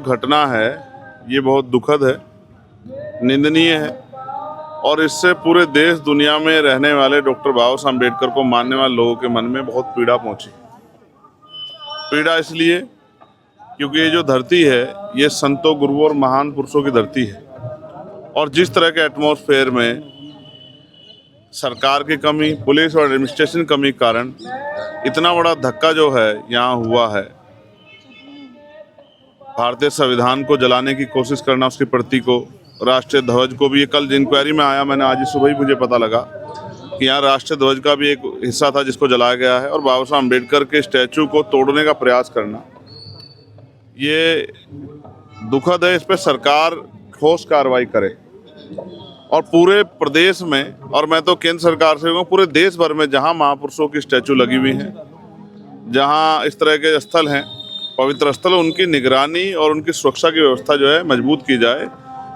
घटना है ये बहुत दुखद है, निंदनीय है और इससे पूरे देश दुनिया में रहने वाले डॉक्टर बाबा साहब अम्बेडकर को मानने वाले लोगों के मन में बहुत पीड़ा पहुंची। पीड़ा इसलिए क्योंकि ये जो धरती है ये संतों, गुरुओं और महान पुरुषों की धरती है और जिस तरह के एटमॉस्फेयर में सरकार की कमी, पुलिस और एडमिनिस्ट्रेशन कमी के कारण इतना बड़ा धक्का जो है यहाँ हुआ है, भारतीय संविधान को जलाने की कोशिश करना, उसकी प्रति को, राष्ट्रीय ध्वज को भी, ये कल इंक्वायरी में आया, मैंने आज सुबह ही मुझे पता लगा कि यहाँ राष्ट्रीय ध्वज का भी एक हिस्सा था जिसको जलाया गया है और बाबा साहब अम्बेडकर के स्टैचू को तोड़ने का प्रयास करना, ये दुखद है। इस पर सरकार ठोस कार्रवाई करे और पूरे प्रदेश में, और मैं तो केंद्र सरकार से कहूँ पूरे देश भर में जहाँ महापुरुषों की स्टैचू लगी हुई हैं, जहाँ इस तरह के स्थल हैं, पवित्र स्थल, उनकी निगरानी और उनकी सुरक्षा की व्यवस्था जो है मजबूत की जाए,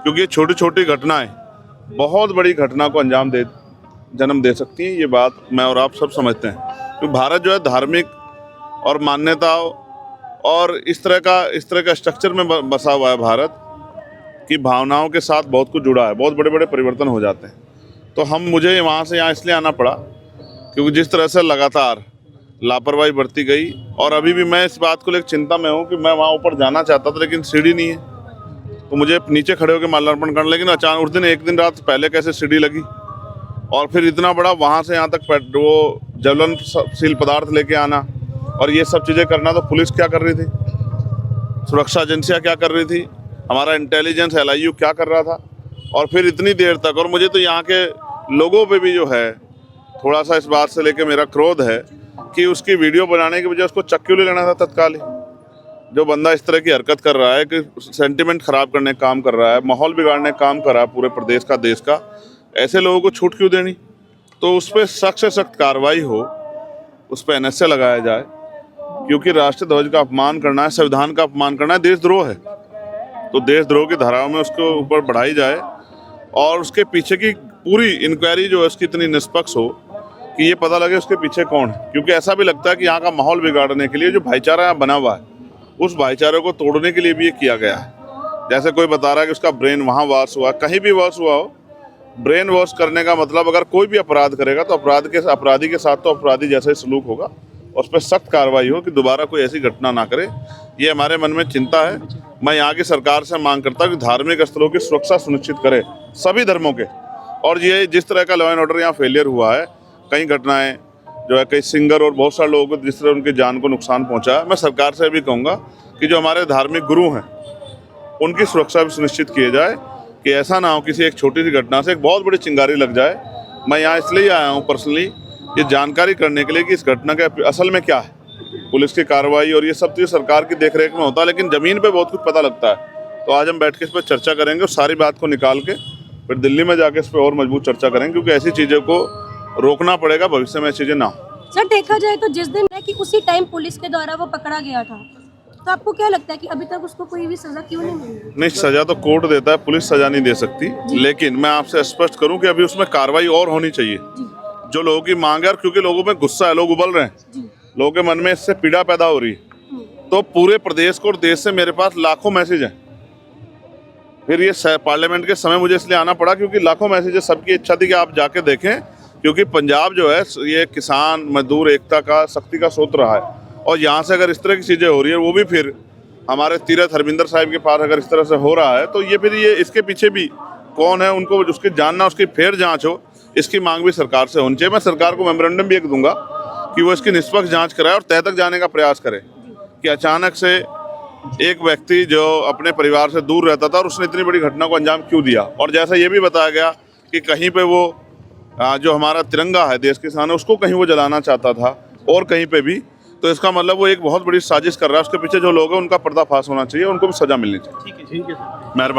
क्योंकि ये छोटी छोटी घटनाएं बहुत बड़ी घटना को जन्म दे सकती हैं। ये बात मैं और आप सब समझते हैं क्योंकि भारत जो है धार्मिक और मान्यताओं और इस तरह का स्ट्रक्चर में बसा हुआ है भारत की भावनाओं के साथ बहुत कुछ जुड़ा है, बहुत बड़े बड़े परिवर्तन हो जाते हैं। तो मुझे वहाँ से यहाँ इसलिए आना पड़ा क्योंकि जिस तरह से लगातार लापरवाही बरती गई और अभी भी मैं इस बात को लेकर चिंता में हूँ कि मैं वहाँ ऊपर जाना चाहता था लेकिन सीढ़ी नहीं है, तो मुझे नीचे खड़े होकर माल्यार्पण करना, लेकिन अचानक उस दिन एक दिन रात पहले कैसे सीढ़ी लगी और फिर इतना बड़ा वहाँ से यहाँ तक वो ज्वलनशील पदार्थ लेके आना और ये सब चीज़ें करना, तो पुलिस क्या कर रही थी, सुरक्षा एजेंसियाँ क्या कर रही थी, हमारा इंटेलिजेंस LIU क्या कर रहा था, और फिर इतनी देर तक। और मुझे तो यहाँ के लोगों पे भी जो है थोड़ा सा इस बात से लेके मेरा क्रोध है कि उसकी वीडियो बनाने की वजह उसको चक्कू ले लेना था तत्काल ही। जो बंदा इस तरह की हरकत कर रहा है कि सेंटिमेंट खराब करने का काम कर रहा है, माहौल बिगाड़ने का काम कर रहा है पूरे प्रदेश का, देश का, ऐसे लोगों को छूट क्यों देनी। तो उस पर सख्त से सख्त कार्रवाई हो, उस पर NSA लगाया जाए, क्योंकि राष्ट्रीय ध्वज का अपमान करना है, संविधान का अपमान करना है, देशद्रोह है। तो देशद्रोह की धाराओं में उसको ऊपर बढ़ाई जाए और उसके पीछे की पूरी इंक्वायरी जो है उसकी इतनी निष्पक्ष हो कि ये पता लगे उसके पीछे कौन है। क्योंकि ऐसा भी लगता है कि यहाँ का माहौल बिगाड़ने के लिए जो भाईचारा यहाँ बना हुआ है, उस भाईचारे को तोड़ने के लिए भी ये किया गया है। जैसे कोई बता रहा है कि उसका ब्रेन वहाँ वॉश हुआ, कहीं भी वॉश हुआ हो, ब्रेन वॉश करने का मतलब अगर कोई भी अपराध करेगा तो अपराधी के साथ तो अपराधी जैसा ही सलूक होगा, उस पर सख्त कार्रवाई हो कि दोबारा कोई ऐसी घटना ना करे। ये हमारे मन में चिंता है। मैं यहाँ की सरकार से मांग करता हूँ कि धार्मिक स्थलों की सुरक्षा सुनिश्चित करे सभी धर्मों के। और ये जिस तरह का लॉ एंड ऑर्डर यहाँ फेलियर हुआ है, कई घटनाएं जो है, कई सिंगर और बहुत सारे लोगों को जिस तरह उनकी जान को नुकसान पहुँचा है, मैं सरकार से भी कहूँगा कि जो हमारे धार्मिक गुरु हैं उनकी सुरक्षा भी सुनिश्चित किए जाए कि ऐसा ना हो किसी एक छोटी सी घटना से एक बहुत बड़ी चिंगारी लग जाए। मैं यहाँ इसलिए आया हूँ पर्सनली ये जानकारी करने के लिए कि इस घटना के असल में क्या है, पुलिस की कार्रवाई और ये सब चीज़ सरकार की देखरेख में होता है, लेकिन ज़मीन पे बहुत कुछ पता लगता है। तो आज हम बैठ के इस पर चर्चा करेंगे और सारी बात को निकाल के फिर दिल्ली में जाके इस पर और मजबूत चर्चा करेंगे, क्योंकि ऐसी चीज़ों को रोकना पड़ेगा, भविष्य में ऐसी चीज़ें ना हो। सर देखा जाए तो जिस दिन है कि उसी टाइम पुलिस के द्वारा वो पकड़ा गया था, तो आपको क्या लगता है कि अभी तक उसको कोई भी सजा क्यों नहीं मिली? नहीं, सजा तो कोर्ट देता है, पुलिस सजा नहीं दे सकती, लेकिन मैं आपसे स्पष्ट करूं कि अभी उसमें कार्रवाई और होनी चाहिए। जो लोगों की मांग है, और क्योंकि लोगों में गुस्सा है, लोग उबल रहे हैं, लोगों के मन में इससे पीड़ा पैदा हो रही है, तो पूरे प्रदेश को और देश से मेरे पास लाखों मैसेज हैं। फिर ये पार्लियामेंट के समय मुझे इसलिए आना पड़ा क्योंकि लाखों मैसेजेस, सबकी इच्छा थी कि आप जाके देखें, क्योंकि पंजाब जो है ये किसान मजदूर एकता का, शक्ति का स्रोत रहा है। और यहाँ से अगर इस तरह की चीज़ें हो रही है, वो भी फिर हमारे तीरथ हरमिंदर साहिब के पास अगर इस तरह से हो रहा है, तो ये फिर ये इसके पीछे भी कौन है, उनको उसकी जानना, उसकी फेर जांच हो, इसकी मांग भी सरकार से होनी चाहिए। मैं सरकार को मेमोरेंडम भी एक दूंगा कि वो इसकी निष्पक्ष जांच कराए और तह तक जाने का प्रयास करे कि अचानक से एक व्यक्ति जो अपने परिवार से दूर रहता था और उसने इतनी बड़ी घटना को अंजाम क्यों दिया। और जैसा ये भी बताया गया कि कहीं पे वो जो हमारा तिरंगा है, देश के किसान है, उसको कहीं वो जलाना चाहता था और कहीं पे भी, तो इसका मतलब वो एक बहुत बड़ी साजिश कर रहा है। उसके पीछे जो लोग हैं उनका पर्दाफाश होना चाहिए, उनको भी सजा मिलनी चाहिए। ठीक है सर। मेहरबानी।